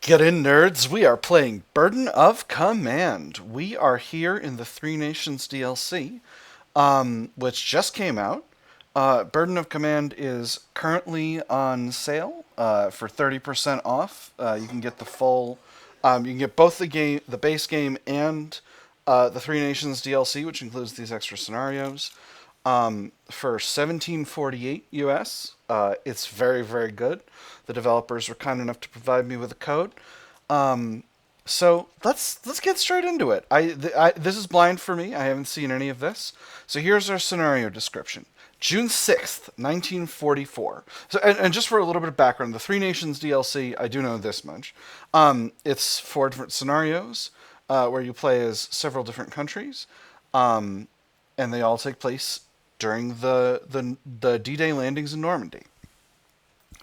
Get in, nerds. We are playing Burden of Command. We are here in the Three Nations DLC, which just came out. Burden of Command is currently on sale for 30% off. You can get the full, you can get both the base game, and the Three Nations DLC, which includes these extra scenarios, for 1748 US. It's very, very good. The developers were kind enough to provide me with a code. Um, so let's get straight into it. This is blind for me. I haven't seen any of this. So here's our scenario description. June 6th, 1944. So, and just for a little bit of background, the Three Nations DLC, I do know this much. It's four different scenarios where you play as several different countries, um, and they all take place during the D-Day landings in Normandy.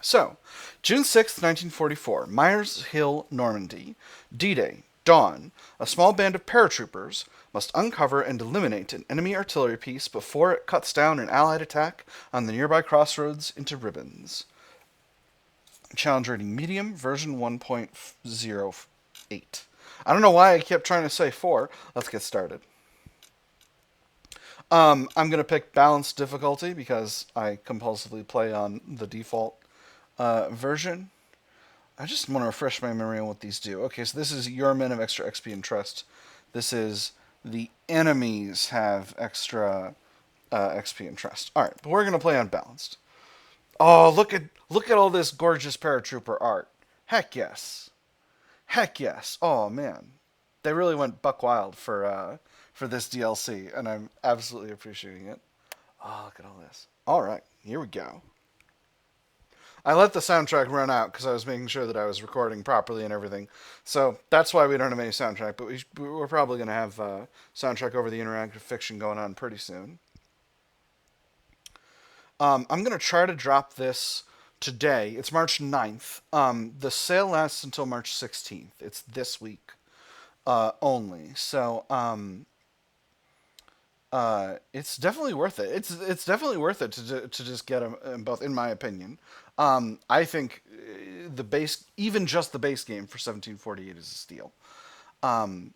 So, June 6th, 1944, Meyers Hill, Normandy. D-Day, dawn. A small band of paratroopers must uncover and eliminate an enemy artillery piece before it cuts down an Allied attack on the nearby crossroads into ribbons. Challenge rating medium, version 1.08. I don't know why I kept trying to say 4. Let's get started. I'm going to pick balanced difficulty because I compulsively play on the default version. I just want to refresh my memory on what these do. Okay, so this is your men have extra XP and trust. This is the enemies have extra XP and trust. All right, but we're going to play on balanced. Oh, look at all this gorgeous paratrooper art. Heck yes. Heck yes. Oh man. They really went buck wild for this DLC, and I'm absolutely appreciating it. Oh, look at all this. All right, here we go. I let the soundtrack run out because I was making sure that I was recording properly and everything. So that's why we don't have any soundtrack, but we're probably going to have soundtrack over the interactive fiction going on pretty soon. I'm going to try to drop this today. It's March 9th. The sale lasts until March 16th. It's this week only. So it's definitely worth it. It's definitely worth it to just get them both, in my opinion. I think the base, even just the base game for 1748 is a steal. Um,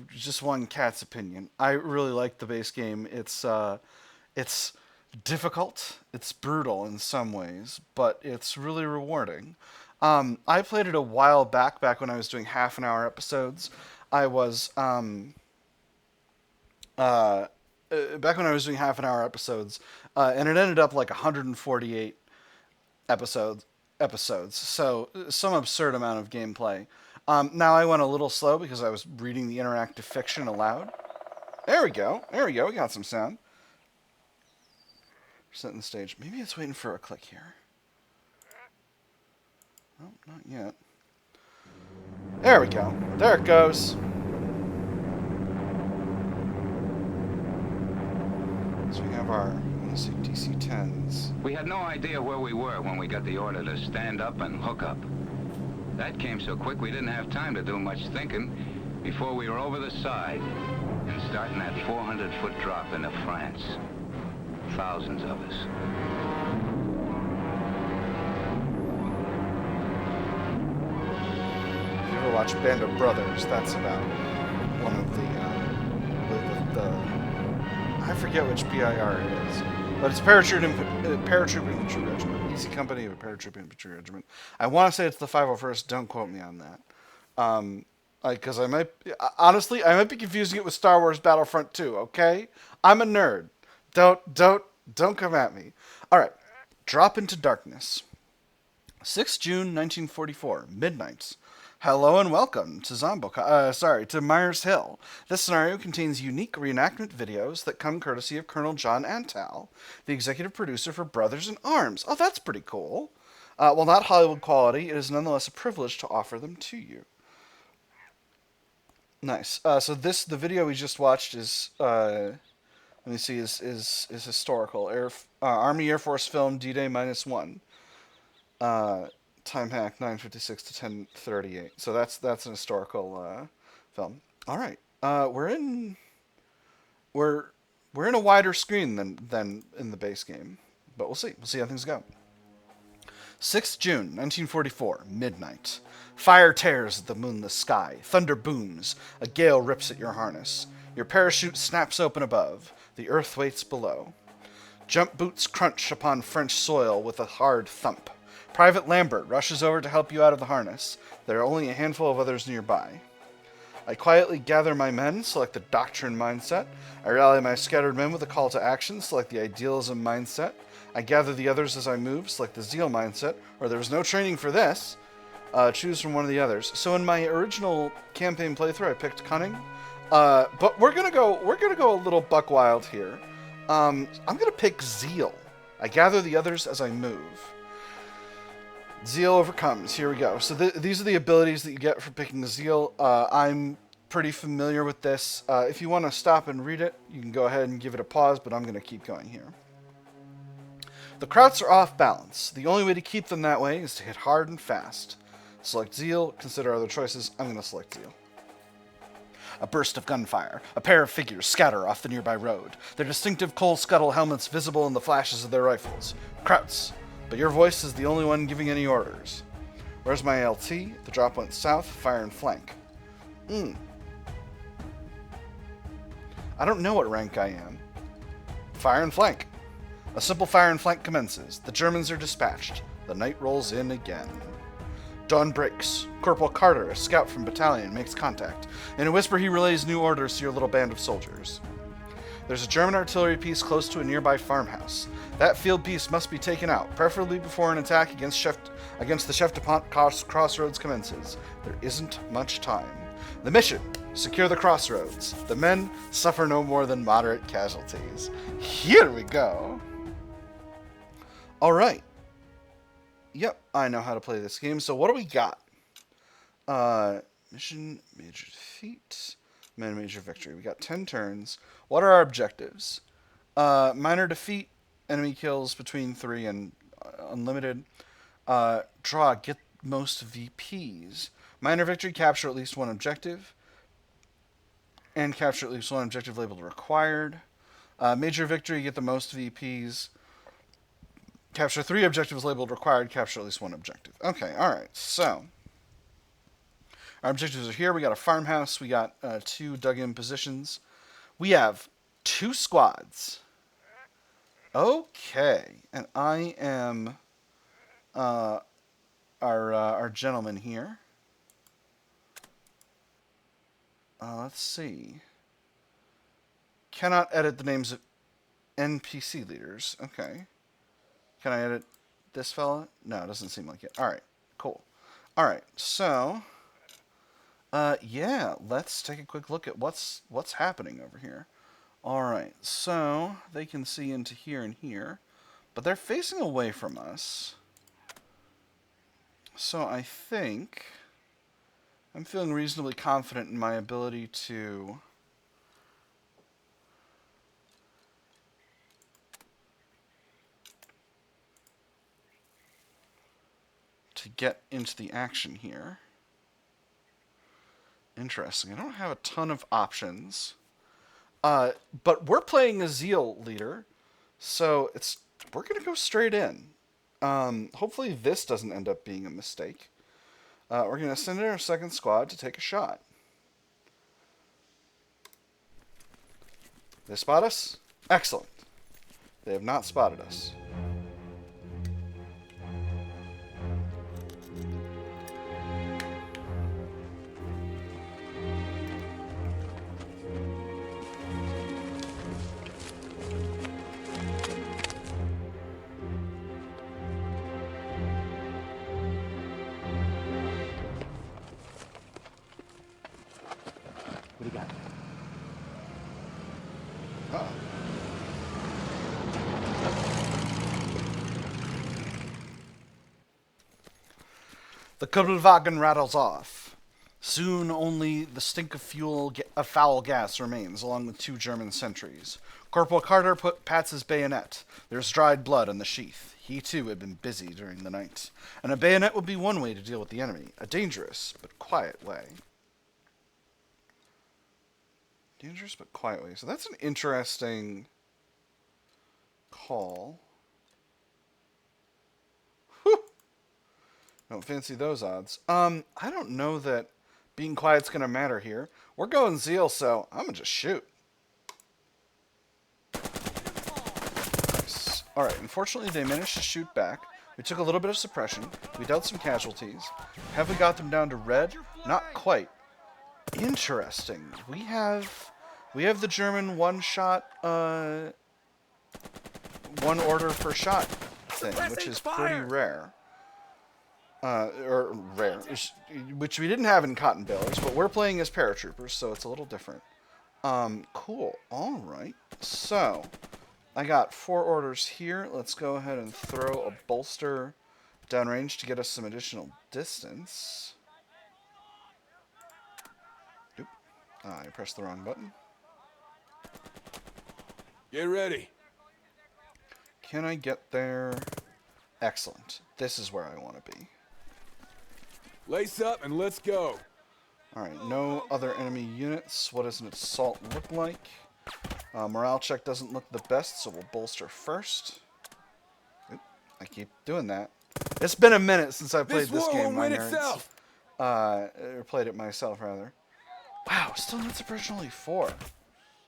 just one cat's opinion. I really like the base game. It's difficult. It's brutal in some ways, but it's really rewarding. I played it a while back when I was doing half an hour episodes. I was uh, back when I was doing half an hour episodes, and it ended up like 148 episodes. So some absurd amount of gameplay. Now I went a little slow because I was reading the interactive fiction aloud. There we go. There we go. We got some sound. Setting the stage. Maybe it's waiting for a click here. Oh, not yet. There we go. There it goes. So we have our, let's see, DC-10s. We had no idea where we were when we got the order to stand up and hook up. That came so quick we didn't have time to do much thinking before we were over the side and starting that 400-foot drop into France. Thousands of us. If you ever watch Band of Brothers, that's about one of the I forget which PIR it is, but it's Paratroop Infantry Regiment, Easy Company of a Paratroop Infantry Regiment. I want to say it's the 501st. Don't quote me on that. Because I might, honestly, I might be confusing it with Star Wars Battlefront 2. Okay, I'm a nerd. Don't come at me. All right, drop into darkness. 6 June 1944, midnight. Hello and welcome to to Meyers Hill. This scenario contains unique reenactment videos that come courtesy of Colonel John Antal, the executive producer for Brothers in Arms. Oh, that's pretty cool. While not Hollywood quality, it is nonetheless a privilege to offer them to you. Nice. So the video we just watched is let me see is historical. Army Air Force film D-Day -1. Time hack 9:56 to 10:38. So that's an historical film. All right. We're we're in a wider screen than in the base game, but we'll see. We'll see how things go. 6th June, 1944, midnight. Fire tears at the moonless sky. Thunder booms. A gale rips at your harness. Your parachute snaps open above. The earth waits below. Jump boots crunch upon French soil with a hard thump. Private Lambert rushes over to help you out of the harness. There are only a handful of others nearby. I quietly gather my men, select the doctrine mindset. I rally my scattered men with a call to action, select the idealism mindset. I gather the others as I move, select the zeal mindset, or there was no training for this. Choose from one of the others. So in my original campaign playthrough, I picked cunning, but we're gonna go a little buck wild here. I'm gonna pick zeal. I gather the others as I move. Zeal overcomes. Here we go. So these are the abilities that you get for picking zeal. I'm pretty familiar with this. If you want to stop and read it, you can go ahead and give it a pause, but I'm going to keep going here. The Krauts are off balance. The only way to keep them that way is to hit hard and fast. Select zeal. Consider other choices. I'm going to select zeal. A burst of gunfire. A pair of figures scatter off the nearby road. Their distinctive coal scuttle helmets visible in the flashes of their rifles. Krauts. But your voice is the only one giving any orders. Where's my LT? The drop went south. Fire and flank. I don't know what rank I am. Fire and flank. A simple fire and flank commences. The Germans are dispatched. The night rolls in again. Dawn breaks. Corporal Carter, a scout from battalion, makes contact. In a whisper, he relays new orders to your little band of soldiers. There's a German artillery piece close to a nearby farmhouse. That field piece must be taken out, preferably before an attack against the Chef de Pont crossroads commences. There isn't much time. The mission: secure the crossroads. The men suffer no more than moderate casualties. Here we go. All right. Yep, I know how to play this game. So what do we got? Mission, major defeat, major victory. We got 10 turns. What are our objectives? Minor defeat, enemy kills between 3 and unlimited. Draw, get most VPs. Minor victory, capture at least one objective. And capture at least one objective labeled required. Major victory, get the most VPs. Capture 3 objectives labeled required, capture at least one objective. Okay, alright, so our objectives are here. We got a farmhouse, we got 2 dug-in positions. We have 2 squads. Okay, and I am our gentleman here. Let's see. Cannot edit the names of NPC leaders. Okay. Can I edit this fella? No, it doesn't seem like it. Alright, cool. Alright, so yeah, let's take a quick look at what's happening over here. Alright, so they can see into here and here, but they're facing away from us. So I think I'm feeling reasonably confident in my ability to get into the action here. Interesting. I don't have a ton of options. But we're playing a Zeal leader, so we're going to go straight in. Hopefully this doesn't end up being a mistake. We're going to send in our second squad to take a shot. They spot us? Excellent. They have not spotted us. What do you got? The Kugelwagen rattles off. Soon only the stink of foul gas remains, along with 2 German sentries. Corporal Carter pats his bayonet. There's dried blood on the sheath. He, too, had been busy during the night. And a bayonet would be one way to deal with the enemy. A dangerous, but quiet way. Dangerous, but quiet way. So that's an interesting call. Whew. Don't fancy those odds. I don't know that being quiet's gonna matter here. We're going Zeal, so I'm gonna just shoot. Nice. Alright, unfortunately they managed to shoot back. We took a little bit of suppression. We dealt some casualties. Have we got them down to red? Not quite. Interesting. We have the German one-shot, one order per shot thing, which is pretty rare. Or rare, which we didn't have in Cotton Balers, but we're playing as paratroopers, so it's a little different. Cool. All right. So, I got 4 orders here. Let's go ahead and throw a bolster downrange to get us some additional distance. Oop. I pressed the wrong button. Get ready. Can I get there? Excellent. This is where I want to be. Lace up and let's go. Alright, no other enemy units. What does an assault look like? Morale check doesn't look the best, so we'll bolster first. Oop, I keep doing that. It's been a minute since I played this game, my nerds. Or played it myself, rather. Wow, still not suppression, only 4.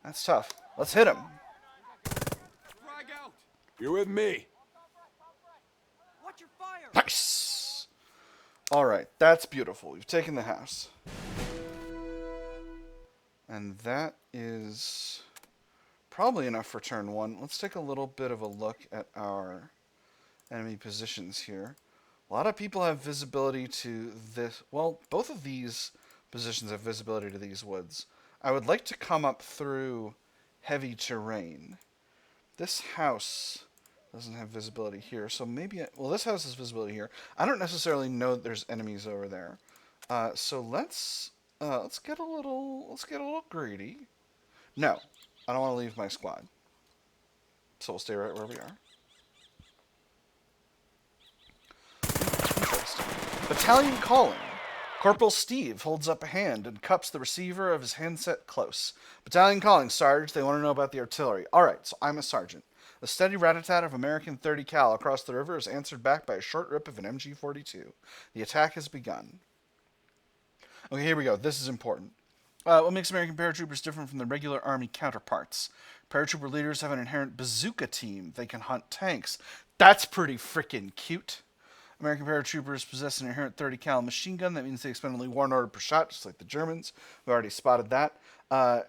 That's tough. Let's hit him. You're with me. Watch your fire. Nice! Alright, that's beautiful. We've taken the house. And that is probably enough for turn 1. Let's take a little bit of a look at our enemy positions here. A lot of people have visibility to this. Well, both of these positions have visibility to these woods. I would like to come up through heavy terrain. This house doesn't have visibility here, so maybe... well, this house has visibility here. I don't necessarily know that there's enemies over there. So let's get a little greedy. No, I don't want to leave my squad. So we'll stay right where we are. Interesting. Battalion calling. Corporal Steve holds up a hand and cups the receiver of his handset close. Battalion calling, Sarge. They want to know about the artillery. Alright, so I'm a sergeant. The steady rat-a-tat of American 30 cal across the river is answered back by a short rip of an MG-42. The attack has begun. Okay, here we go. This is important. What makes American paratroopers different from their regular Army counterparts? Paratrooper leaders have an inherent bazooka team. They can hunt tanks. That's pretty freaking cute. American paratroopers possess an inherent 30 cal machine gun. That means they expend only 1 order per shot, just like the Germans. We already spotted that.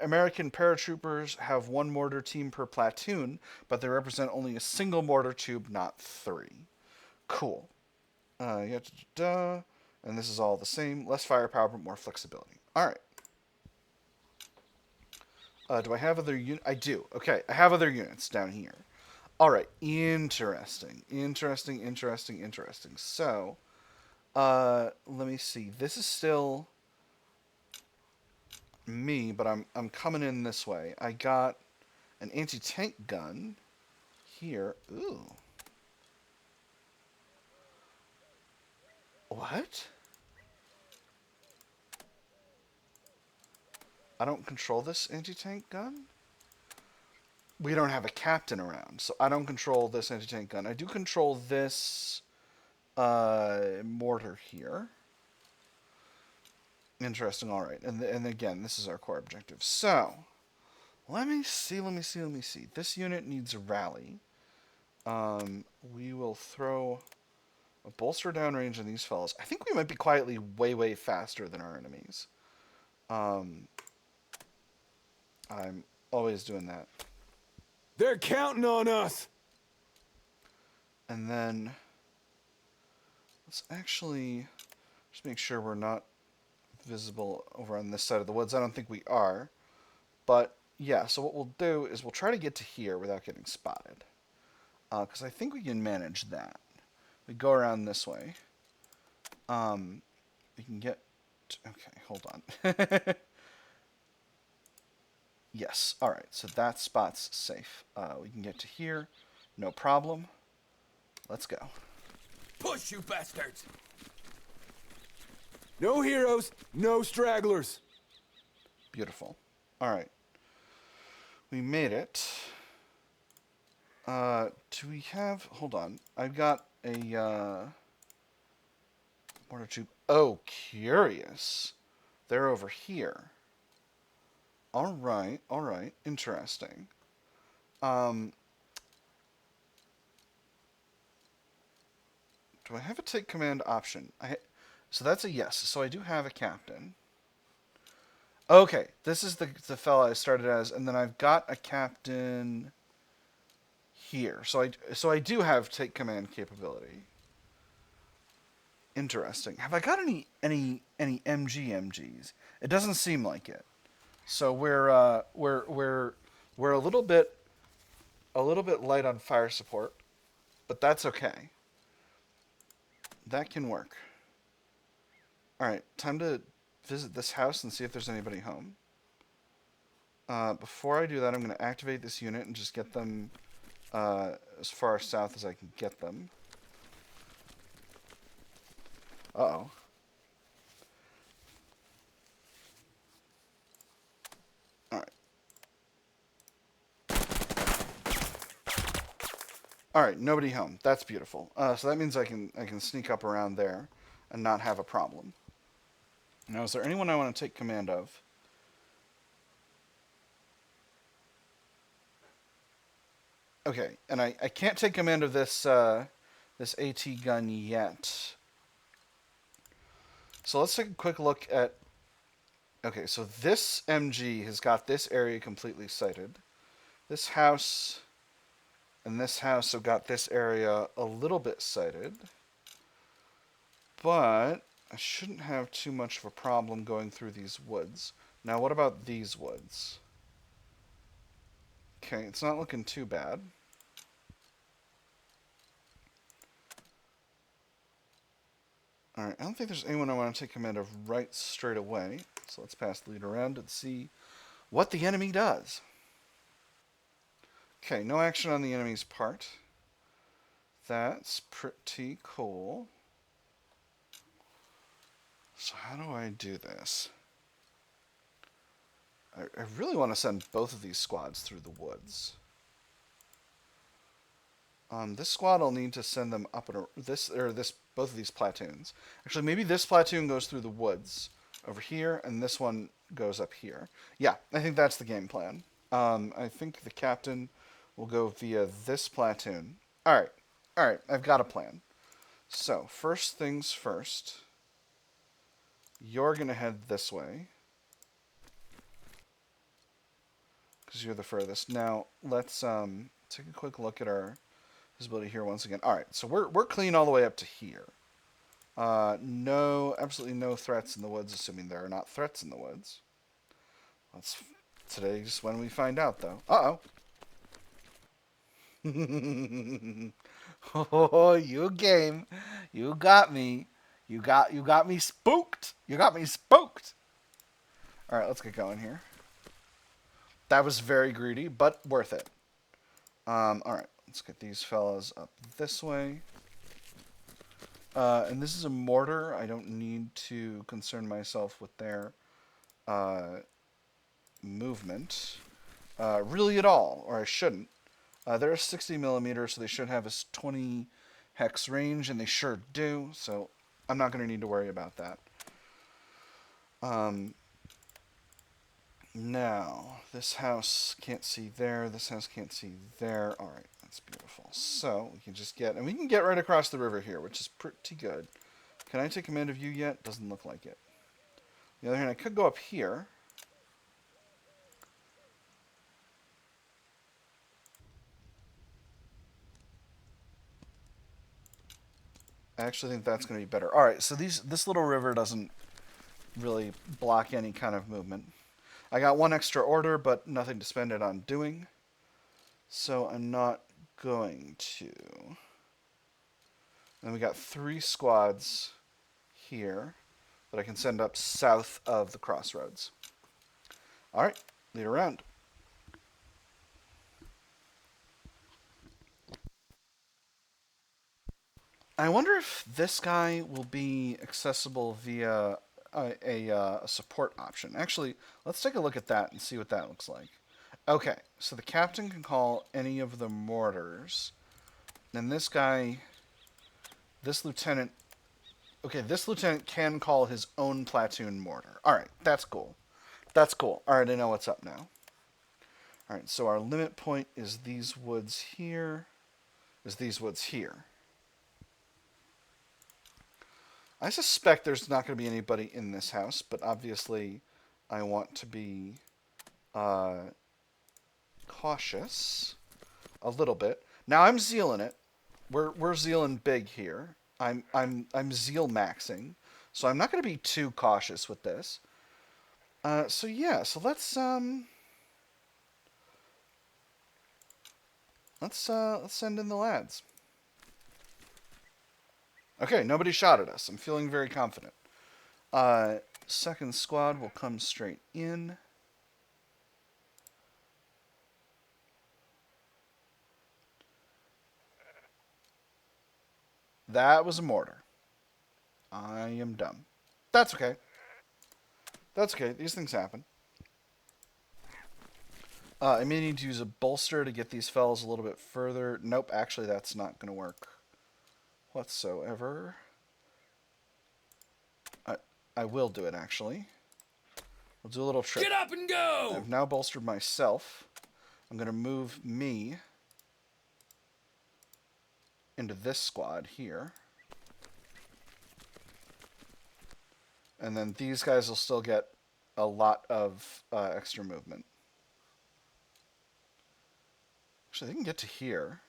American paratroopers have 1 mortar team per platoon, but they represent only a single mortar tube, not 3. Cool. And this is all the same. Less firepower, but more flexibility. All right. Do I have other units? I do. Okay, I have other units down here. All right, interesting. So, let me see. This is still me, but I'm coming in this way. I got an anti-tank gun here. Ooh. What? I don't control this anti-tank gun? We don't have a captain around, so I don't control this anti-tank gun. I do control this mortar here. Interesting, alright. And again, this is our core objective. So, let me see. This unit needs a rally. We will throw a bolster downrange on these fellows. I think we might be quietly way faster than our enemies. I'm always doing that. They're counting on us. And then let's actually just make sure we're not visible over on this side of the woods. I don't think we are. But yeah, so what we'll do is we'll try to get to here without getting spotted. Because I think we can manage that. We go around this way. We can get... okay, hold on. Yes, alright, so that spot's safe. We can get to here, no problem. Let's go. Push, you bastards. No heroes, no stragglers. Beautiful. Alright. We made it. Do we have... hold on. I've got a... Mortar tube. Oh, curious. They're over here. All right, all right. Interesting. Um, do I have a take command option? So that's a yes. So I do have a captain. Okay, this is the fella I started as, and then I've got a captain here. So I do have take command capability. Interesting. Have I got any MGs? It doesn't seem like it. So we're a little bit light on fire support, but that's okay. That can work. All right, time to visit this house and see if there's anybody home. Before I do that, I'm going to activate this unit and just get them as far south as I can get them. Uh-oh. All right. All right, nobody home. That's beautiful. So that means I can sneak up around there and not have a problem. Now, is there anyone I want to take command of? Okay, and I can't take command of this this AT gun yet. So let's take a quick look at. Okay, so this MG has got this area completely sighted. This house and this house have got this area a little bit sighted. But I shouldn't have too much of a problem going through these woods. Now, what about these woods? Okay, it's not looking too bad. Alright, I don't think there's anyone I want to take command of right straight away. So let's pass the lead around and see what the enemy does. Okay, no action on the enemy's part. That's pretty cool. So how do I do this? I really want to send both of these squads through the woods. This squad will need to send them up in both of these platoons. Actually, maybe this platoon goes through the woods over here, and this one goes up here. Yeah, I think that's the game plan. I think the captain will go via this platoon. All right, I've got a plan. So first things first, you're gonna head this way because you're the furthest. Now let's take a quick look at our visibility here once again. All right, so we're clean all the way up to here. Absolutely no threats in the woods, assuming there are not threats in the woods. Today's when we find out, though. Uh-oh. Oh, you game. You got me. You got me spooked. You got me spooked. All right, let's get going here. That was very greedy, but worth it. All right, let's get these fellas up this way. And this is a mortar. I don't need to concern myself with their movement really at all, or I shouldn't. They're a 60 millimeter, so they should have a 20 hex range, and they sure do. So I'm not going to need to worry about that. Now, this house can't see there. This house can't see there. All right, that's beautiful. So we can just get, and we can get right across the river here, which is pretty good. Can I take command of you yet? Doesn't look like it. On the other hand, I could go up here. I actually think that's going to be better. All right, so this little river doesn't really block any kind of movement. I got one extra order, but nothing to spend it on doing. So I'm not going to. And we got 3 squads here that I can send up south of the crossroads. All right, lead around. I wonder if this guy will be accessible via a support option. Actually, let's take a look at that and see what that looks like. Okay, so the captain can call any of the mortars. And this lieutenant, Okay, this lieutenant can call his own platoon mortar. All right, that's cool. That's cool. All right, I know what's up now. All right, so our limit point is these woods here. Is these woods here. I suspect there's not going to be anybody in this house, but obviously I want to be cautious a little bit. Now I'm zealing it. We're zealing big here. I'm zeal maxing, so I'm not going to be too cautious with this. So yeah, so let's send in the lads. Okay, nobody shot at us. I'm feeling very confident. Second squad will come straight in. That was a mortar. I am dumb. That's okay. That's okay. These things happen. I may need to use a bolster to get these fells a little bit further. Nope, actually that's not going to work whatsoever. I will do it, actually. We'll do a little trick. Get up and go! I've now bolstered myself. I'm going to move me into this squad here. And then these guys will still get a lot of extra movement. Actually, they can get to here.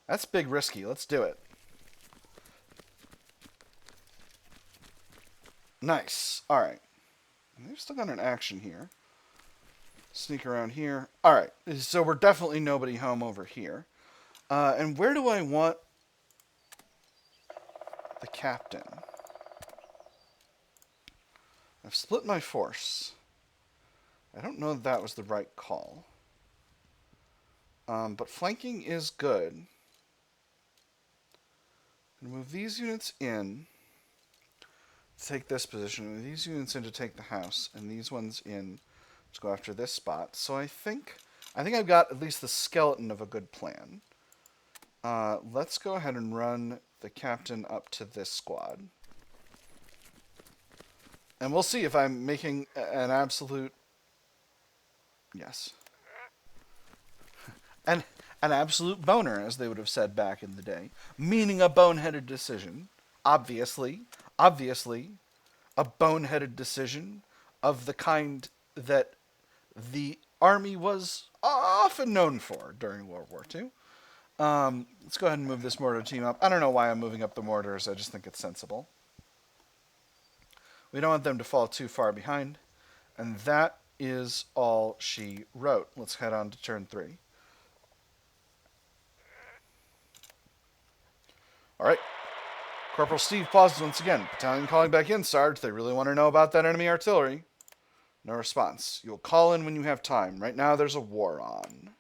That's big risky. Let's do it. Nice. All right. They've still got an action here. Sneak around here. All right. So we're definitely nobody home over here. And where do I want the captain? I've split my force. I don't know if that was the right call. But flanking is good. I'm going to move these units in to take this position, move these units in to take the house, and these ones in to go after this spot. So I think I've got at least the skeleton of a good plan. Let's go ahead and run the captain up to this squad. And we'll see if I'm making an absolute... Yes. An absolute boner, as they would have said back in the day. Meaning a boneheaded decision. Obviously, a boneheaded decision of the kind that the Army was often known for during World War II. Let's go ahead and move this mortar team up. I don't know why I'm moving up the mortars. I just think it's sensible. We don't want them to fall too far behind. And that is all she wrote. Let's head on to turn 3. All right. Corporal Steve pauses once again. Battalion calling back in, Sarge. They really want to know about that enemy artillery. No response. You'll call in when you have time. Right now, there's a war on.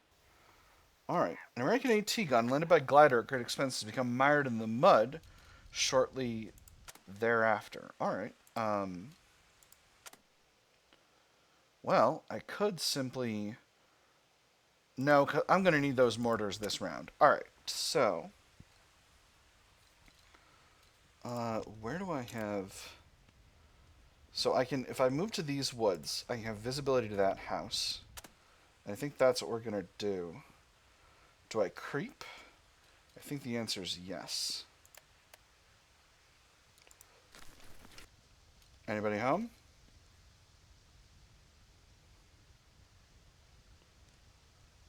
All right. An American AT gun landed by glider at great expense has become mired in the mud shortly thereafter. All right. Well, I could simply... No, I'm going to need those mortars this round. All right. So... where do I have... So I can, if I move to these woods, I have visibility to that house. And I think that's what we're going to do. Do I creep? I think the answer is yes. Anybody home?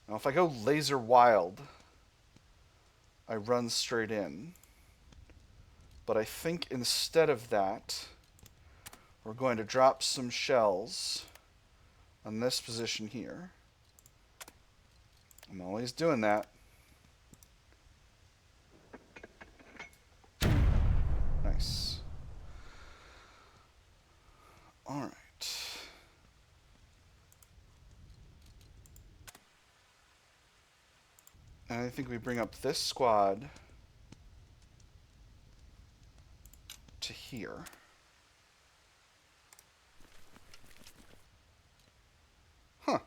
Now if I go laser wild, I run straight in. But I think instead of that, we're going to drop some shells on this position here. I'm always doing that. Nice. All right. And I think we bring up this squad to here. Huh.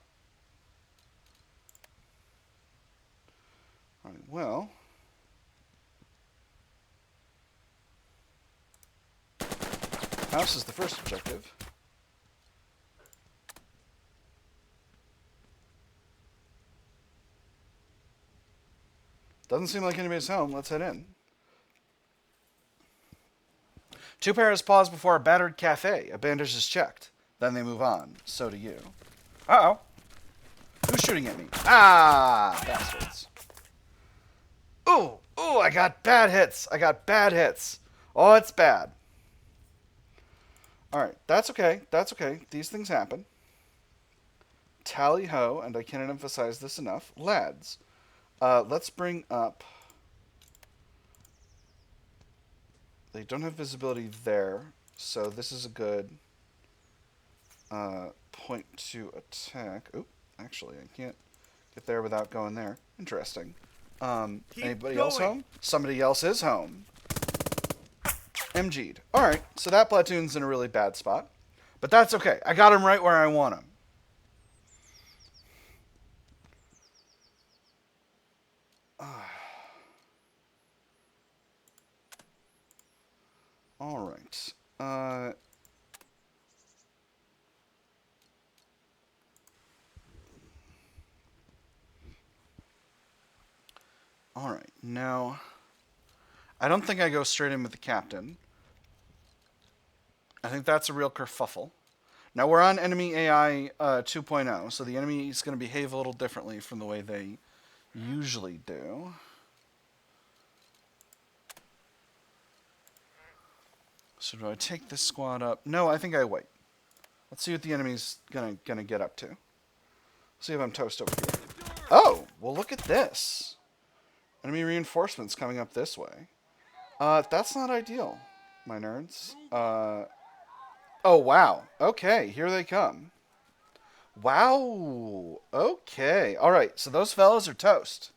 All right, well. House is the first objective. Doesn't seem like anybody's home. Let's head in. 2 pairs pause before a battered cafe. A bandage is checked. Then they move on. So do you. Uh-oh. Who's shooting at me? Ah, bastards. Ooh, ooh, I got bad hits. I got bad hits. Oh, it's bad. Alright, that's okay. That's okay. These things happen. Tally ho, and I cannot emphasize this enough. Lads, let's bring up... They don't have visibility there, so this is a good point to attack. Oop, actually, I can't get there without going there. Interesting. Anybody else home? Somebody else is home. MG'd. Alright, so that platoon's in a really bad spot. But that's okay. I got him right where I want him. Alright. Alright, now... I don't think I go straight in with the captain. I think that's a real kerfuffle. Now, we're on enemy AI 2.0, so the enemy is going to behave a little differently from the way they usually do. So do I take this squad up? No, I think I wait. Let's see what the enemy's gonna get up to. See if I'm toast over here. Oh, well look at this. Enemy reinforcements coming up this way. That's not ideal, my nerds. Oh wow. Okay, here they come. Wow. Okay. All right. So those fellas are toast.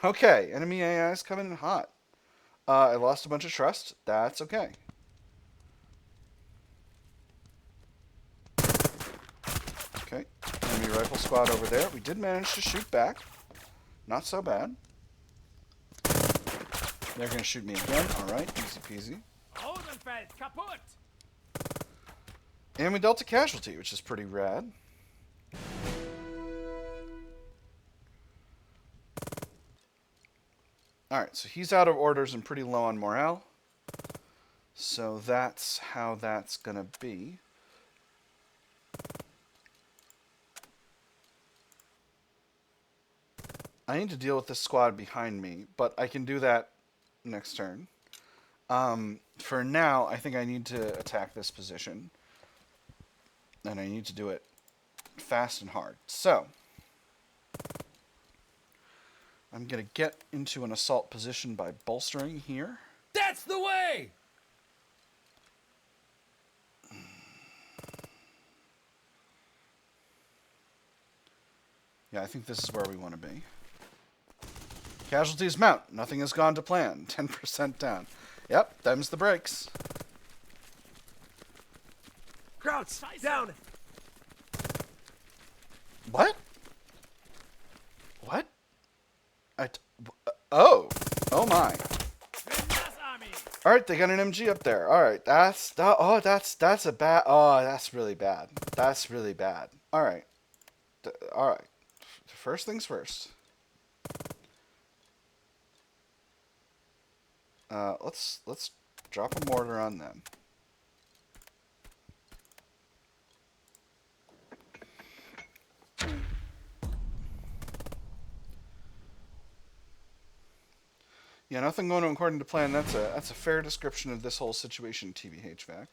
Okay. Enemy AI is coming in hot. I lost a bunch of trust. That's okay. Okay. Enemy rifle squad over there. We did manage to shoot back. Not so bad. They're going to shoot me again. All right. Easy peasy. Rosenfeld, kaputt! And we dealt a casualty, which is pretty rad. Alright, so he's out of orders and pretty low on morale. So that's how that's gonna be. I need to deal with this squad behind me, but I can do that next turn. For now, I think I need to attack this position. And I need to do it fast and hard. So, I'm going to get into an assault position by bolstering here. That's the way! Yeah, I think this is where we want to be. Casualties mount. Nothing has gone to plan. 10% down. Yep, them's the breaks. Krauts, down! What? What? Oh. Oh my. Alright, they got an MG up there. Alright, that's a bad, that's really bad. That's really bad. Alright. Alright. First things first. Let's drop a mortar on them. Yeah, nothing going according to plan. That's a fair description of this whole situation, TBHVAC.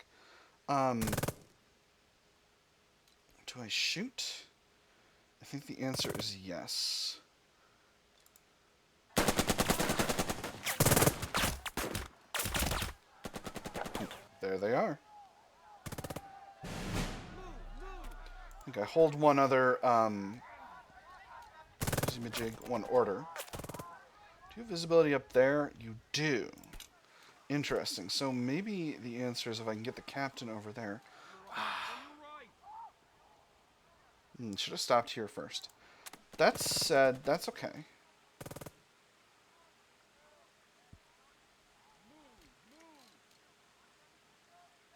Do I shoot? I think the answer is yes. There they are. I think I hold one other, one order. Do you have visibility up there? You do. Interesting. So maybe the answer is if I can get the captain over there. Should have stopped here first. That said, that's okay.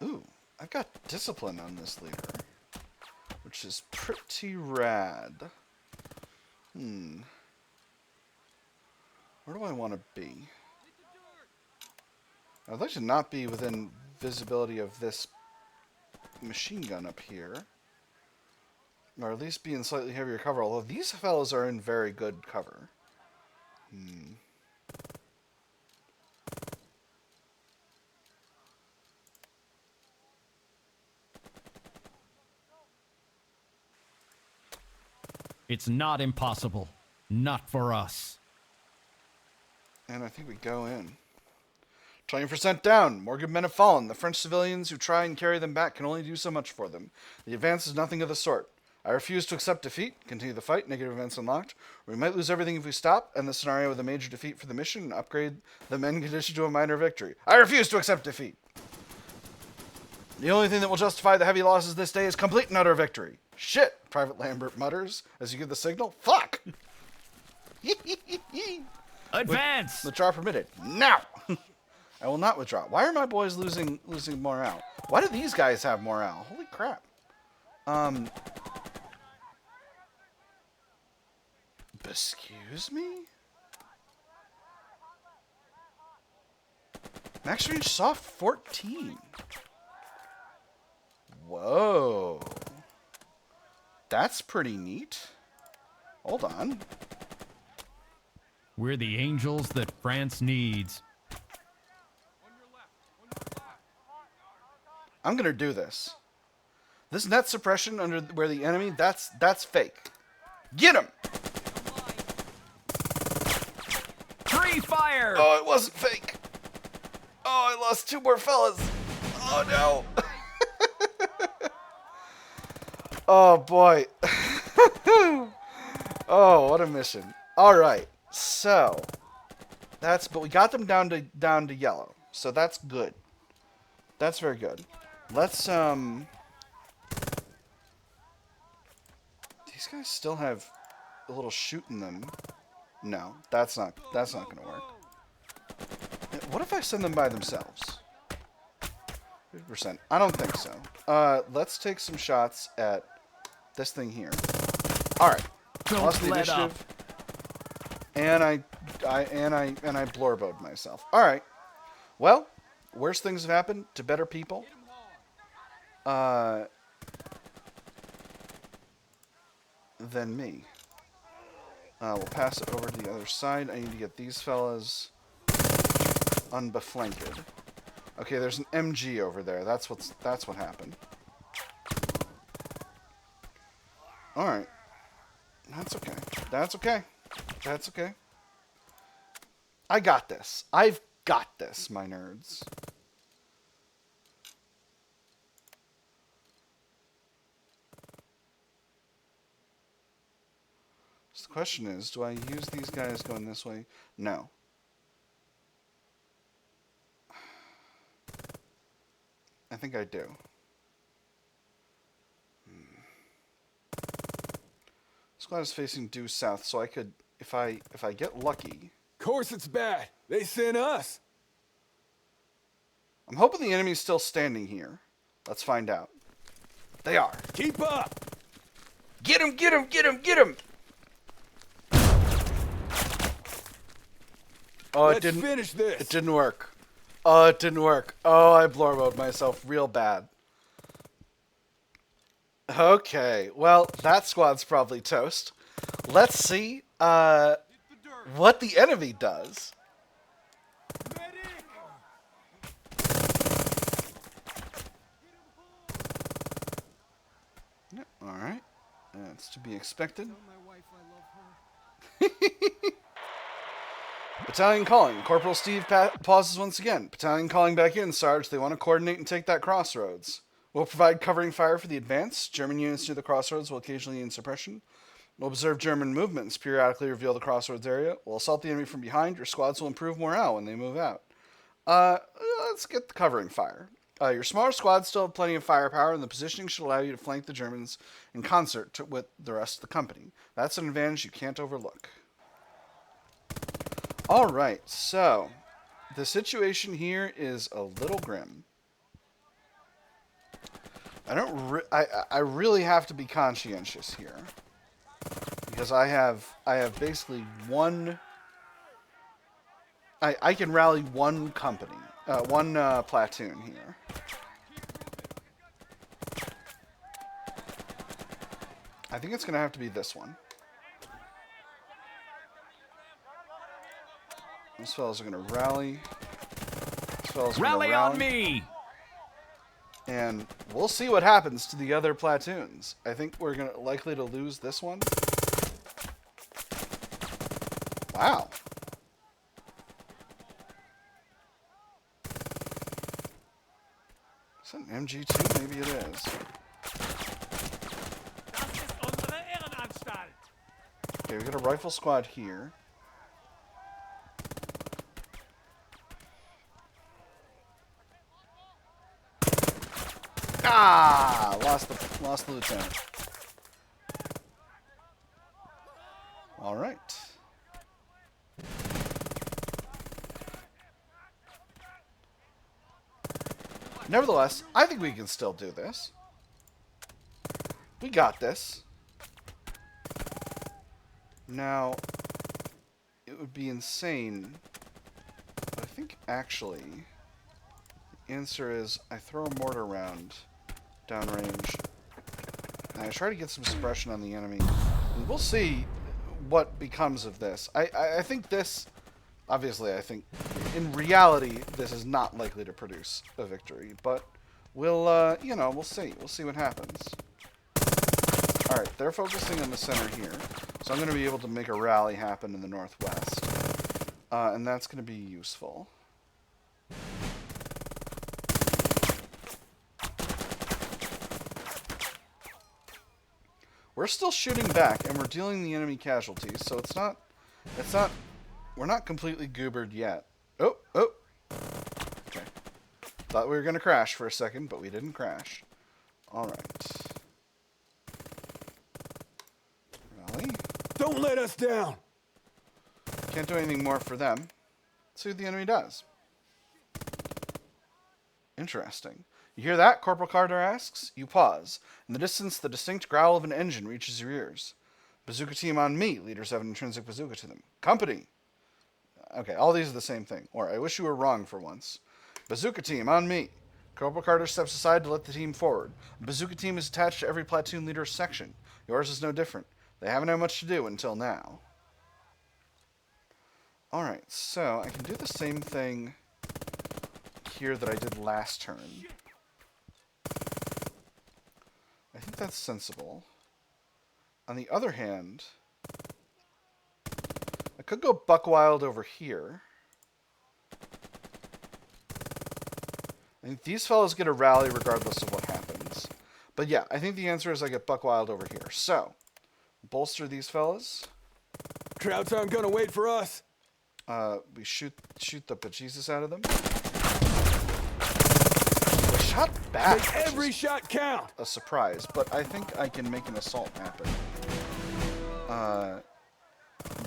Ooh. I've got discipline on this leader, which is pretty rad. Where do I want to be? I'd like to not be within visibility of this machine gun up here. Or at least be in slightly heavier cover, although these fellows are in very good cover. It's not impossible. Not for us. And I think we go in. 20% down. More good men have fallen. The French civilians who try and carry them back can only do so much for them. The advance is nothing of the sort. I refuse to accept defeat. Continue the fight. Negative events unlocked. We might lose everything if we stop, end the scenario with a major defeat for the mission, and upgrade the men condition to a minor victory. I refuse to accept defeat. The only thing that will justify the heavy losses this day is complete and utter victory. Shit, Private Lambert mutters as you give the signal. Fuck! Advance! Withdraw permitted. Now! I will not withdraw. Why are my boys losing morale? Why do these guys have morale? Holy crap. Excuse me? Max range soft 14. Whoa. That's pretty neat. Hold on. We're the angels that France needs. I'm gonna do this. This net suppression under where the enemy, that's fake. Get him! Tree fire! Oh, it wasn't fake. Oh, I lost 2 more fellas. Oh no. Oh boy. Oh, what a mission. All right. So, but we got them down to yellow. So that's good. That's very good. Let's these guys still have a little shoot in them. No, that's not going to work. What if I send them by themselves? 50%. I don't think so. Let's take some shots at this thing here. All right. Lost the initiative. And I blorboed myself. All right. Well, worse things have happened to better people. Than me. We'll pass it over to the other side. I need to get these fellas unbeflanked. Okay, there's an MG over there. That's what happened. All right. That's okay. That's okay. That's okay. I got this. I've got this, my nerds. So the question is, do I use these guys going this way? No. I think I do. Squad is facing due south, so I could, if I get lucky. Of course it's bad. They sent us. I'm hoping the enemy's still standing here. Let's find out. They are. Keep up. Get him! Get him! Get him! Get him! Oh, Let's finish this. It didn't work. Oh, it didn't work. Oh, I blorboed myself real bad. Okay, well, that squad's probably toast. Let's see what the enemy does. Yeah, all right, that's to be expected. Battalion calling. Corporal Steve pauses once again. Battalion calling back in, Sarge. They want to coordinate and take that crossroads. We'll provide covering fire for the advance. German units near the crossroads will occasionally use suppression. We'll observe German movements, periodically reveal the crossroads area. We'll assault the enemy from behind. Your squads will improve morale when they move out. Let's get the covering fire. Your smaller squads still have plenty of firepower, and the positioning should allow you to flank the Germans in concert with the rest of the company. That's an advantage you can't overlook. All right, so the situation here is a little grim. I don't. I really have to be conscientious here because I have basically one. I can rally one company, one platoon here. I think it's going to have to be this one. These fellas are going to rally. These fellas are Rally going to on rally. me! And we'll see what happens to the other platoons. I think we're likely to lose this one. Wow. Is that an MG2? Maybe it is. Okay, we got a rifle squad here. Ah! Lost the lieutenant. All right. Nevertheless, I think we can still do this. We got this. Now, it would be insane, but I think actually the answer is I throw a mortar round downrange and I try to get some suppression on the enemy. And we'll see what becomes of this. I think this, obviously, I think in reality this is not likely to produce a victory, but we'll, you know, we'll see. We'll see what happens. Alright, they're focusing on the center here. So I'm going to be able to make a rally happen in the northwest. And that's going to be useful. We're still shooting back, and we're dealing the enemy casualties, so we're not completely goobered yet. Oh. Okay. Thought we were going to crash for a second, but we didn't crash. Alright. Don't let us down! Can't do anything more for them. Let's see what the enemy does. Interesting. You hear that? Corporal Carter asks. You pause. In the distance, the distinct growl of an engine reaches your ears. Bazooka team on me. Leaders have an intrinsic bazooka to them. Company. Okay, all these are the same thing. Or I wish you were wrong for once. Bazooka team on me. Corporal Carter steps aside to let the team forward. A bazooka team is attached to every platoon leader's section. Yours is no different. They haven't had much to do until now. Alright, so I can do the same thing here that I did last turn. I think that's sensible. On the other hand, I could go buck wild over here. I think these fellows get a rally regardless of what happens. But yeah, I think the answer is I get buck wild over here. So, bolster these fellas. Krauts aren't gonna wait for us. We shoot the bejesus out of them. We shot back. Make every shot count. A surprise, but I think I can make an assault happen.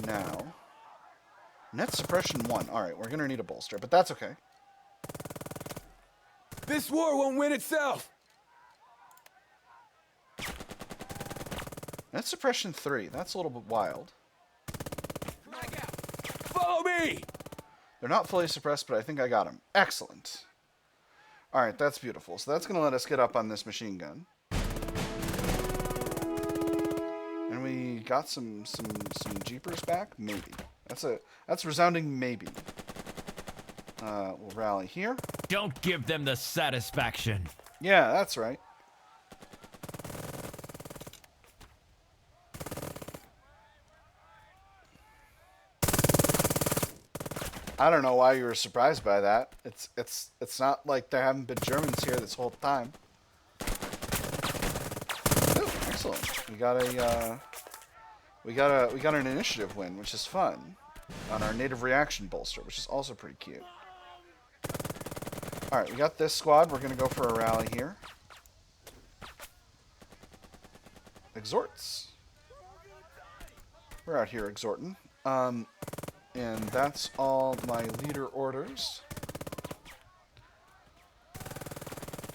Now. Net suppression 1. Alright, we're gonna need a bolster, but that's okay. This war won't win itself. Net suppression 3. That's a little bit wild. Follow me. They're not fully suppressed, but I think I got them. Excellent. Alright, that's beautiful. So that's going to let us get up on this machine gun. And we got some jeepers back? Maybe. That's a resounding maybe. We'll rally here. Don't give them the satisfaction. Yeah, that's right. I don't know why you were surprised by that. It's not like there haven't been Germans here this whole time. Ooh, excellent. We got an initiative win, which is fun, on our native reaction bolster, which is also pretty cute. All right, we got this squad. We're gonna go for a rally here. Exhorts. We're out here exhorting. And that's all my leader orders.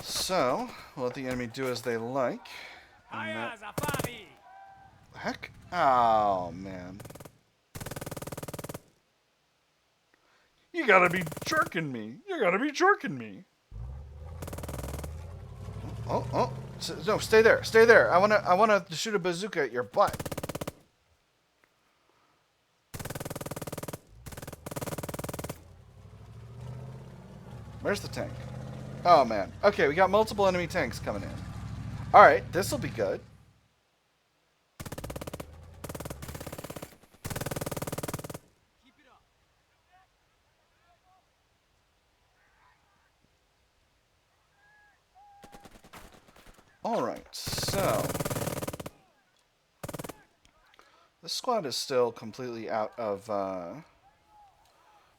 So, we'll let the enemy do as they like. And Hiya, that... Zafari! Heck? Oh, man. You gotta be jerking me. You gotta be jerking me. Oh. No, stay there. Stay there. I wanna shoot a bazooka at your butt. Where's the tank? Oh, man. Okay, we got multiple enemy tanks coming in. Alright, this'll be good. Alright, so... this squad is still completely out of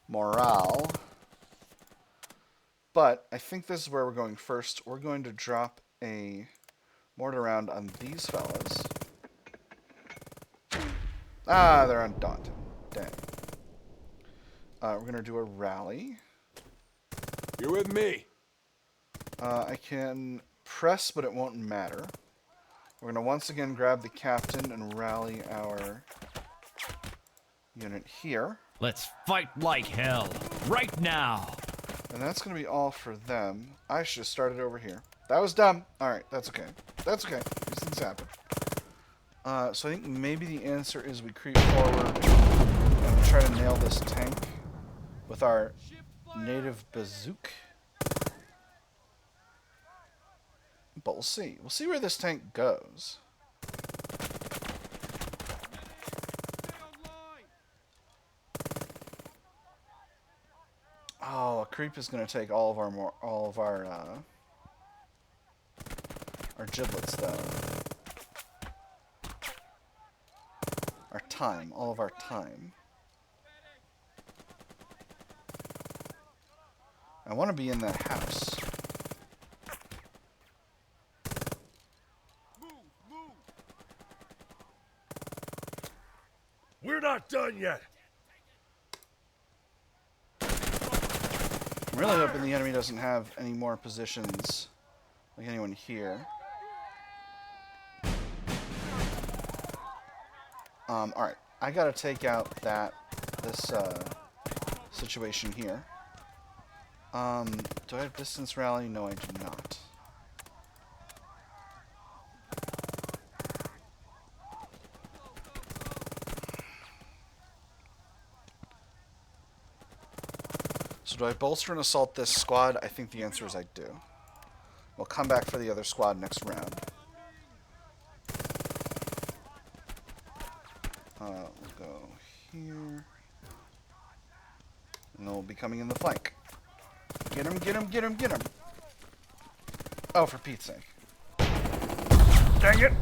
morale. But I think this is where we're going first. We're going to drop a mortar round on these fellas. Ah, they're undaunted. Dang. We're going to do a rally. You're with me. I can press, but it won't matter. We're going to once again grab the captain and rally our unit here. Let's fight like hell. Right now. And that's going to be all for them. I should have started over here. That was dumb. Alright, that's okay. That's okay. These things happen. So I think maybe the answer is we creep forward and try to nail this tank with our native bazooka. But we'll see. We'll see where this tank goes. Oh, a creep is going to take all of our giblets though. Our time, all of our time. I want to be in that house. We're not done yet. I'm really hoping the enemy doesn't have any more positions like anyone here. Alright, I gotta take out this situation here. Do I have distance rally? No, I do not. So do I bolster and assault this squad? I think the answer is I do. We'll come back for the other squad next round. We'll go here. And then we'll be coming in the flank. Get him, get him, get him, get him. Oh, for Pete's sake. Dang it!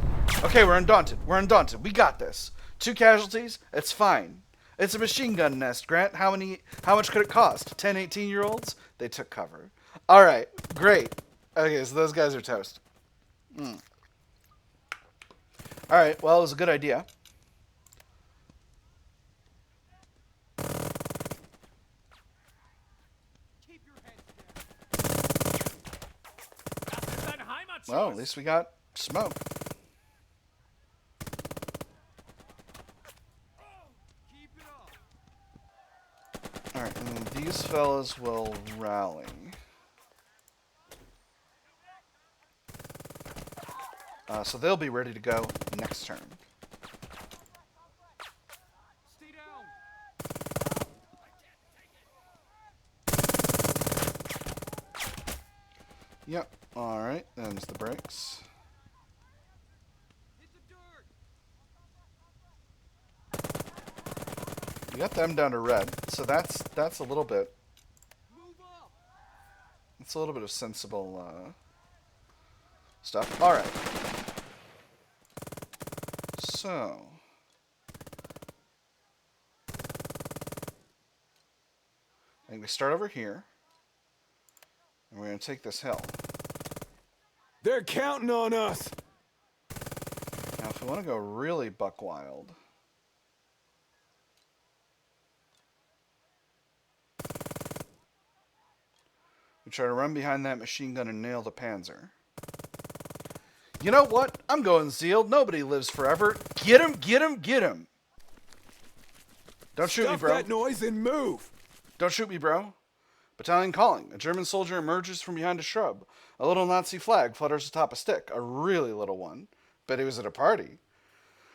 Okay, we're undaunted. We're undaunted. We got this. 2 casualties? It's fine. It's a machine gun nest, Grant. How much could it cost? 10 18-year-olds? They took cover. Alright, great. Okay, so those guys are toast. Alright, well, it was a good idea. Well, at least we got smoke. Alright, and then these fellas will rally. So they'll be ready to go next turn. Stay down. Yep, alright, them's the brakes. Hit the dirt. We got them down to red, so that's a little bit. Move up. It's a little bit of sensible stuff. Alright. So I think we start over here. And we're going to take this hill. They're counting on us. Now, if we want to go really buck wild, we try to run behind that machine gun and nail the Panzer. You know what? I'm going sealed. Nobody lives forever. Get him, get him, get him. Don't shoot me, Stop bro. that noise and move. Don't shoot me, bro. Battalion calling. A German soldier emerges from behind a shrub. A little Nazi flag flutters atop a stick. A really little one. But he was at a party.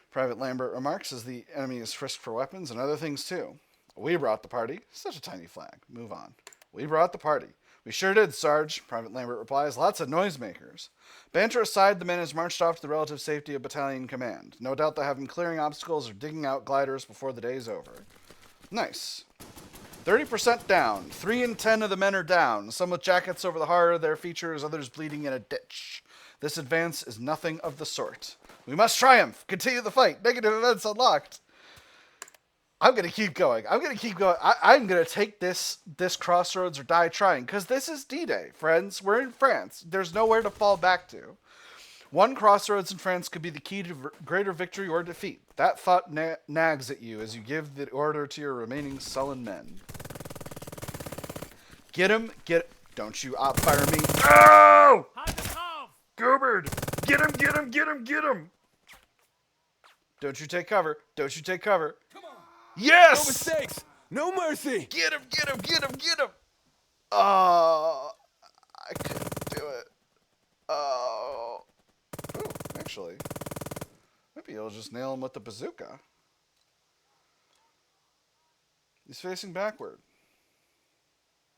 Private Lambert remarks as the enemy is frisked for weapons and other things too. We brought the party. Such a tiny flag. Move on. We brought the party. We sure did, Sarge, Private Lambert replies. Lots of noisemakers. Banter aside, the men has marched off to the relative safety of battalion command. No doubt they have been clearing obstacles or digging out gliders before the day's over. Nice. 30% down. 3 in 10 of the men are down. Some with jackets over the heart of their features, others bleeding in a ditch. This advance is nothing of the sort. We must triumph. Continue the fight. Negative events unlocked. I'm going to keep going. I'm going to keep going. I'm going to take this crossroads or die trying. Because this is D-Day, friends. We're in France. There's nowhere to fall back to. One crossroads in France could be the key to greater victory or defeat. That thought nags at you as you give the order to your remaining sullen men. Get him. Get... Don't you fire me. Oh! Gooberd! Get him, get him, get him, get him! Don't you take cover. Don't you take cover. Come on. Yes! No mistakes. No mercy. Get him, get him, get him, get him! Oh, I couldn't do it. Oh. Ooh, actually. Maybe I'll just nail him with the bazooka. He's facing backward.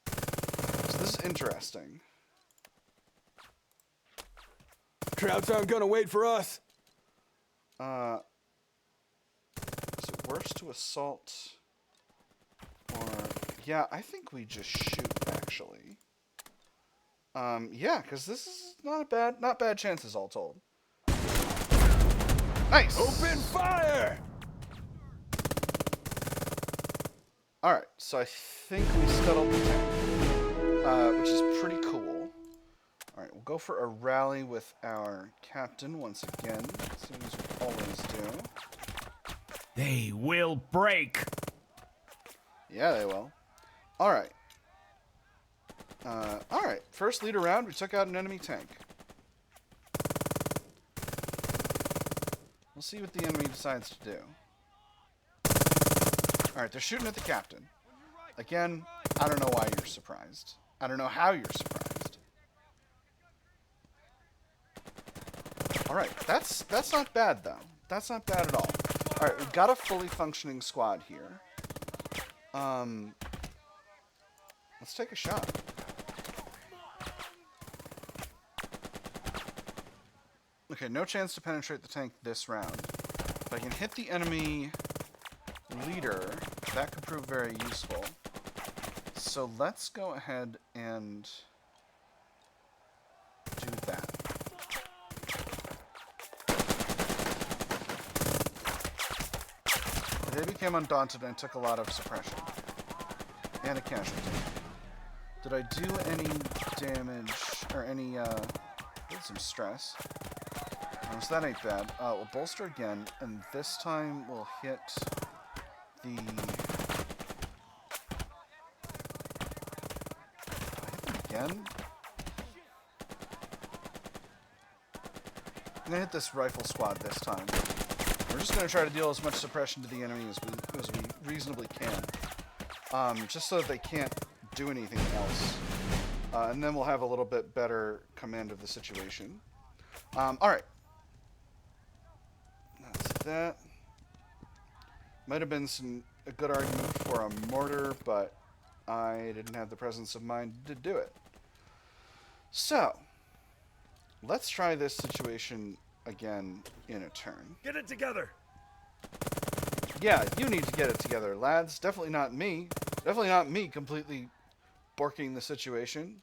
So this is interesting. Crowds aren't gonna wait for us. Is it worse to assault? Or... Yeah, I think we just shoot, actually. Yeah, because this is not bad chances, all told. Nice! Open fire! Alright, so I think we scuttled the tank, which is pretty cool. Alright, we'll go for a rally with our captain once again, same as we always do. They will break. Yeah, they will. Alright. Alright, first lead around, we took out an enemy tank. We'll see what the enemy decides to do. Alright, they're shooting at the captain. Again, I don't know why you're surprised. I don't know how you're surprised. Alright, that's not bad, though. That's not bad at all. Alright, we've got a fully functioning squad here. Let's take a shot. Okay, no chance to penetrate the tank this round. If I can hit the enemy leader, that could prove very useful. So let's go ahead and do that. They became undaunted and took a lot of suppression. And a casualty. Did I do any damage, or any, did some stress. So that ain't bad. We'll bolster again, and this time we'll hit the... Did I hit them again? I'm gonna hit this rifle squad this time. We're just gonna try to deal as much suppression to the enemy as we reasonably can. Just so that they can't do anything else. And then we'll have a little bit better command of the situation. Alright. That's that. Might have been a good argument for a mortar, but I didn't have the presence of mind to do it. So, let's try this situation again in a turn. Get it together. Yeah, you need to get it together, lads. Definitely not me. Definitely not me completely borking the situation.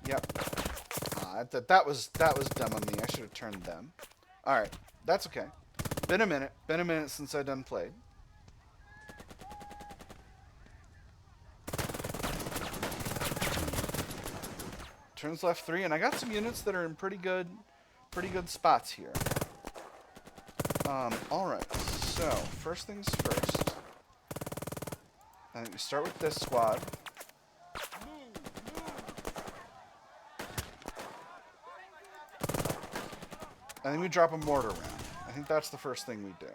Yep. That was dumb on me. I should have turned them. Alright, that's okay. Been a minute since I done played. Turns left 3, and I got some units that are in pretty good spots here. Alright, so first things first. I think we start with this squad. I think we drop a mortar round. I think that's the first thing we do.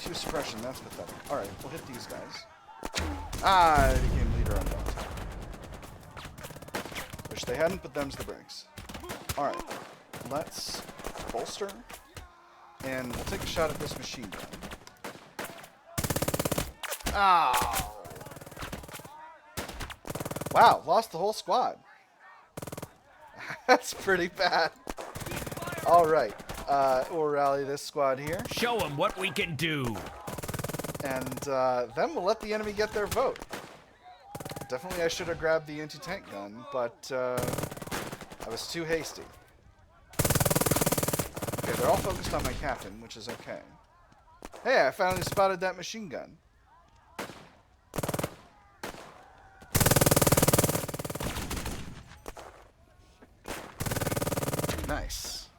Use suppression, that's pathetic. Alright, we'll hit these guys. Ah, I became leader undaunted. Wish they hadn't, but them's the breaks. Alright, let's bolster. And we'll take a shot at this machine gun. Ow! Wow, lost the whole squad. That's pretty bad. Alright, we'll rally this squad here. Show them what we can do. And then we'll let the enemy get their vote. Definitely I should have grabbed the anti-tank gun, but I was too hasty. Okay, they're all focused on my captain, which is okay. Hey, I finally spotted that machine gun. Nice.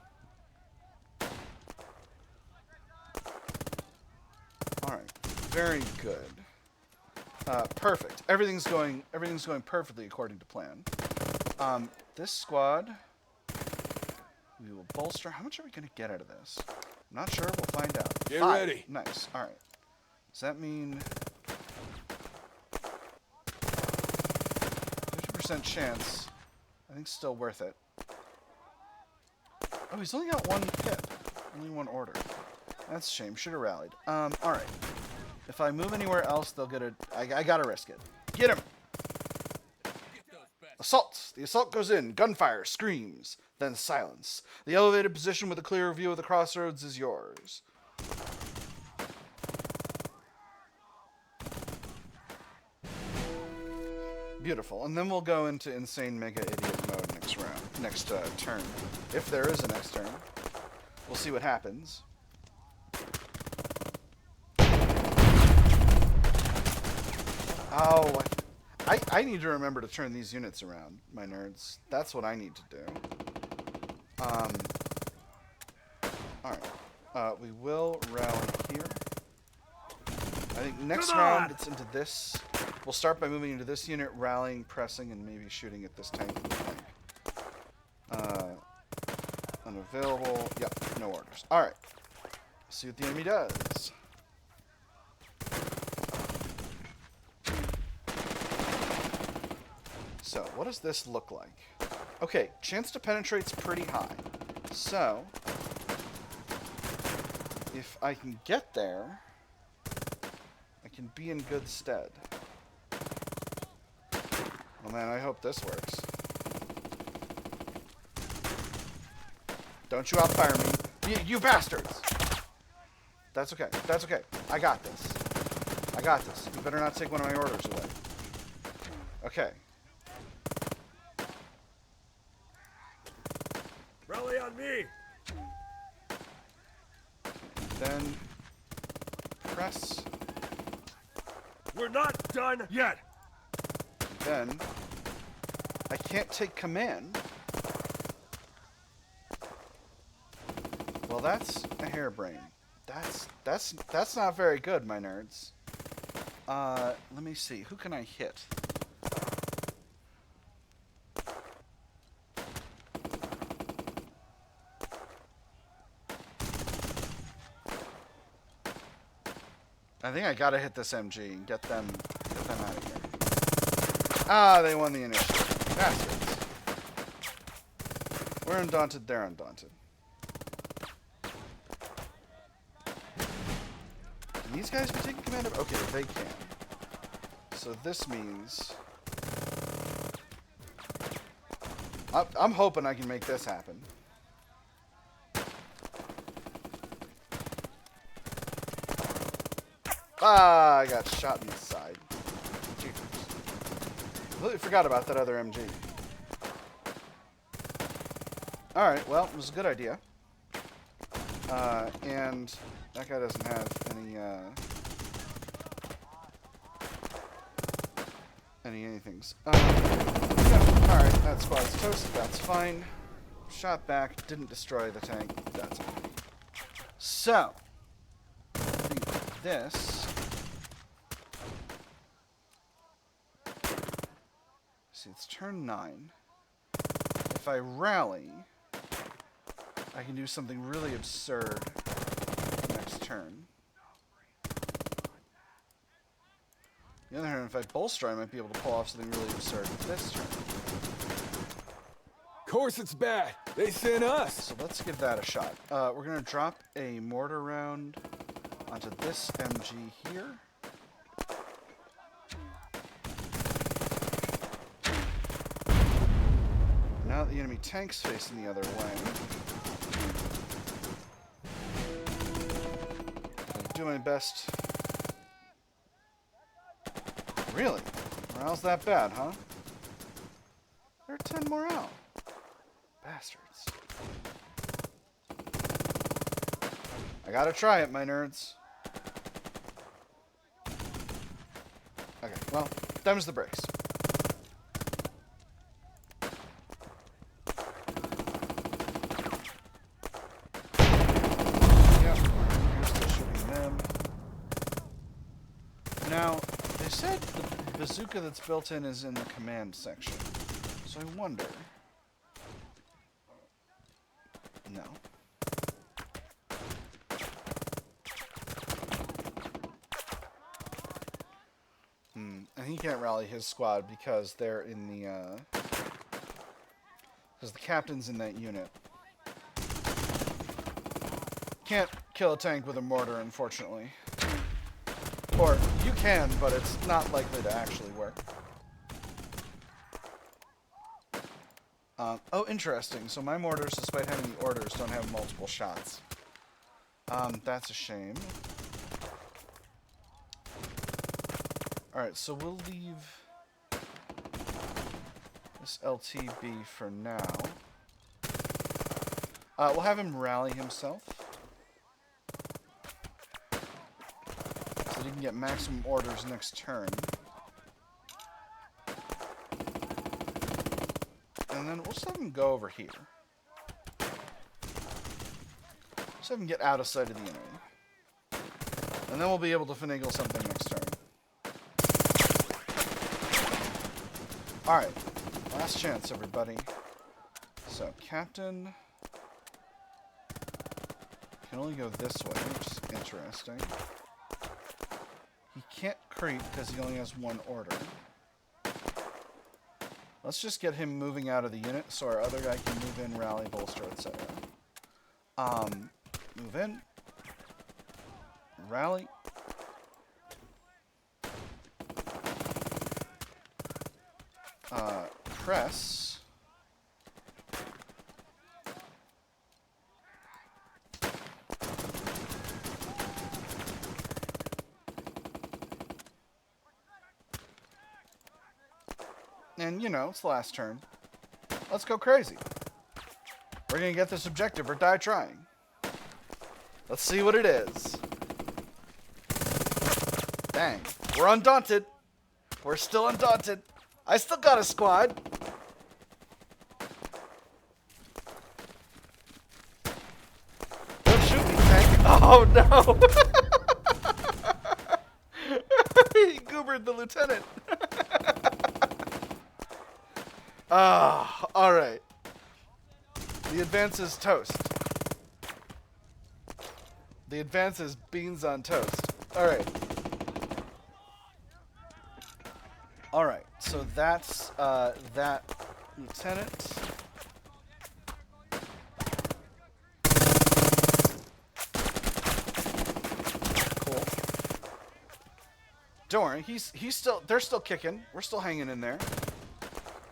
Alright, very good. Perfect. Everything's going perfectly according to plan. This squad, we will bolster. How much are we going to get out of this? I'm not sure. We'll find out. Get 5. ready. Nice. All right. Does that mean 50% chance? I think still worth it. Oh, he's only got one hit. Only one order. That's a shame. Should have rallied. All right. If I move anywhere else, they'll get a... I gotta risk it. Get him! Assault! The assault goes in. Gunfire. Screams. Then silence. The elevated position with a clear view of the crossroads is yours. Beautiful. And then we'll go into insane mega idiot mode next round. Next turn. If there is a next turn. We'll see what happens. Oh, I need to remember to turn these units around, my nerds. That's what I need to do. Alright. We will rally here. I think next round it's into this. We'll start by moving into this unit, rallying, pressing, and maybe shooting at this tank. Unavailable. Yep, no orders. Alright. See what the enemy does. So, what does this look like? Okay, chance to penetrate's pretty high. So, if I can get there, I can be in good stead. Oh man, I hope this works. Don't you outfire me. You bastards! That's okay. That's okay. I got this. I got this. You better not take one of my orders away. Okay. Rally on me! Then press. We're not done yet! Then I can't take command. Well, that's a harebrain. That's not very good, my nerds. Let me see. Who can I hit? I think I gotta hit this MG and get them out of here. Ah, they won the initiative. Bastards. We're undaunted, they're undaunted. Can these guys be taking command of... Okay, they can. So this means... I'm hoping I can make this happen. Ah, I got shot in the side. Completely forgot about that other MG. Alright, well, it was a good idea. And that guy doesn't have anythings. Yeah, alright, that squad's toast, that's fine. Shot back, didn't destroy the tank, that's okay. So, the this. See, it's turn 9. If I rally, I can do something really absurd next turn. On the other hand, if I bolster, I might be able to pull off something really absurd this turn. Of course it's bad. They sent us. So let's give that a shot. We're going to drop a mortar round onto this MG here. Now that the enemy tank's facing the other way, I'll do my best. Really? Morale's that bad, huh? There are 10 morale. Bastards. I gotta try it, my nerds. Okay, well, them's the breaks. Yep, you're still shooting them. Now, they said the bazooka that's built in is in the command section. So I wonder... No. And he can't rally his squad because they're in the, because the captain's in that unit. Can't kill a tank with a mortar, unfortunately. Or, you can, but it's not likely to actually work. Oh, interesting. So my mortars, despite having the orders, don't have multiple shots. That's a shame. Alright, so we'll leave this LTB for now. We'll have him rally himself, so that he can get maximum orders next turn. And then we'll just have him go over here. Just have him get out of sight of the enemy. And then we'll be able to finagle something next turn. Alright. Last chance, everybody. So, Captain can only go this way, which is interesting. He can't creep because he only has one order. Let's just get him moving out of the unit so our other guy can move in, rally, bolster, etc. Move in. Rally. Press. And, you know, it's the last turn. Let's go crazy. We're gonna get this objective or die trying. Let's see what it is. Dang. We're undaunted. We're still undaunted. I still got a squad. Don't shoot me, tank. Oh, no. He goobered the lieutenant. Ah, alright. The advance is toast. The advance is beans on toast. Alright. Alright, so that's that lieutenant. Cool. Don't worry, they're still kicking. We're still hanging in there.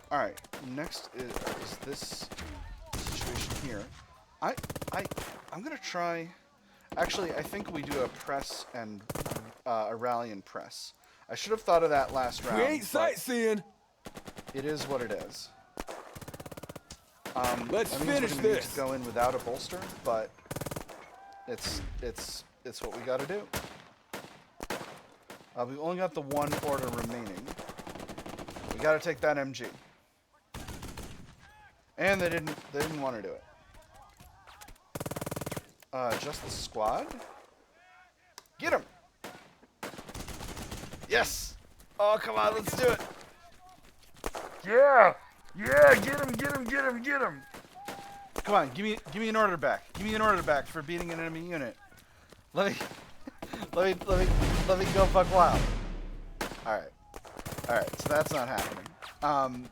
Alright, next is this situation here. I'm gonna try. Actually, I think we do a press and a rally and press. I should have thought of that last round. We ain't sightseeing. It is what it is. Let's that means finish we're gonna need this. to go in without a bolster, but it's what we got to do. We've only got the one order remaining. We got to take that MG. And they didn't want to do it. Just the squad? Get him! Yes! Oh, come on, let's do it. Yeah! Yeah, get him, get him, get him, get him! Come on, give me an order back. Give me an order back for beating an enemy unit. Let me let me go fuck wild. Alright. Alright, so that's not happening.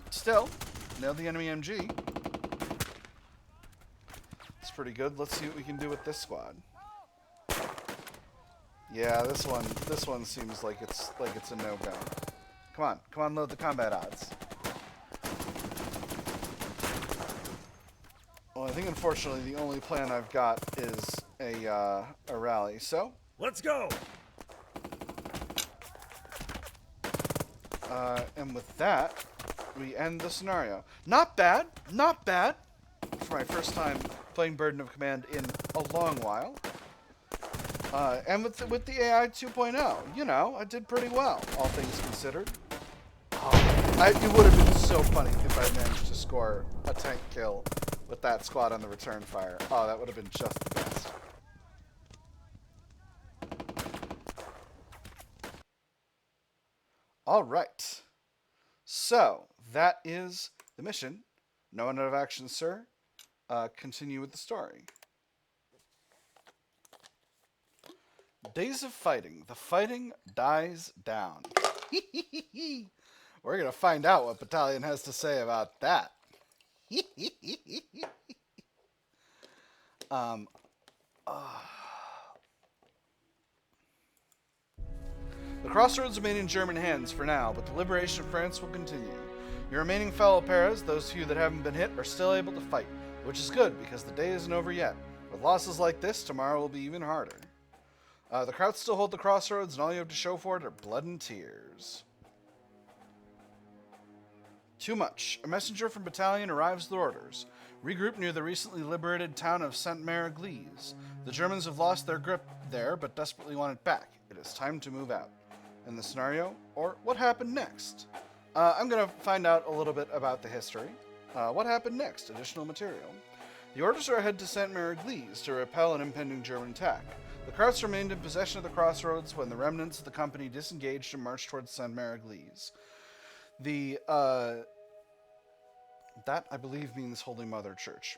Still, nailed the enemy MG. It's pretty good. Let's see what we can do with this squad. Yeah, this one seems like it's a no-go. Come on, load the combat odds. Well, I think unfortunately the only plan I've got is a rally. So Let's go! and with that, we end the scenario. Not bad, not bad. For my first time playing Burden of Command in a long while. And with the AI 2.0, you know, I did pretty well, all things considered. It would have been so funny if I managed to score a tank kill with that squad on the return fire. Oh, that would have been just the best. All right. So, that is the mission. No one out of action, sir. Continue with the story. Days of fighting. The fighting dies down. We're going to find out what Battalion has to say about that. The crossroads remain in German hands for now, but the liberation of France will continue. Your remaining fellow paras, those few that haven't been hit, are still able to fight, which is good because the day isn't over yet. With losses like this, tomorrow will be even harder. The Krauts still hold the crossroads, and all you have to show for it are blood and tears. Too much. A messenger from Battalion arrives with orders. Regroup near the recently liberated town of Sainte-Mère-Église. The Germans have lost their grip there, but desperately want it back. It is time to move out. In the scenario, or what happened next? I'm going to find out a little bit about the history. What happened next? Additional material. The orders are ahead to Sainte-Mère-Église to repel an impending German attack. The Krauts remained in possession of the crossroads when the remnants of the company disengaged and marched towards Sainte-Mère-Église. The, that, I believe, means Holy Mother Church.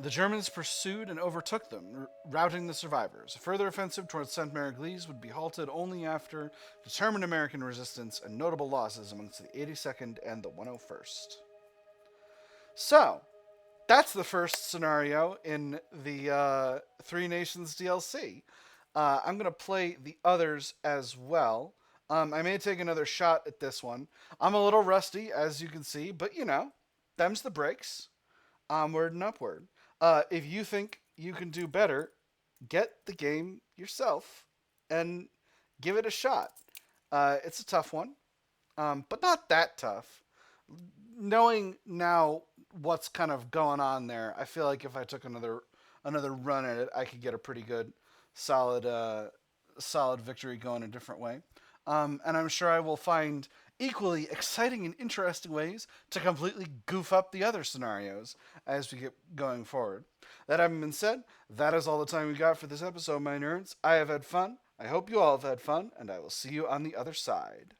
The Germans pursued and overtook them, routing the survivors. A further offensive towards Sainte-Mère-Église would be halted only after determined American resistance and notable losses amongst the 82nd and the 101st. So, that's the first scenario in the Three Nations DLC. I'm going to play the others as well. I may take another shot at this one. I'm a little rusty, as you can see, but you know, them's the breaks. Onward and upward. If you think you can do better, get the game yourself and give it a shot. It's a tough one, but not that tough. Knowing now what's kind of going on there, I feel like if I took another run at it, I could get a pretty good, solid victory going a different way. And I'm sure I will find equally exciting and interesting ways to completely goof up the other scenarios as we get going forward. That having been said, that is all the time we got for this episode, my nerds. I have had fun. I hope you all have had fun, and I will see you on the other side.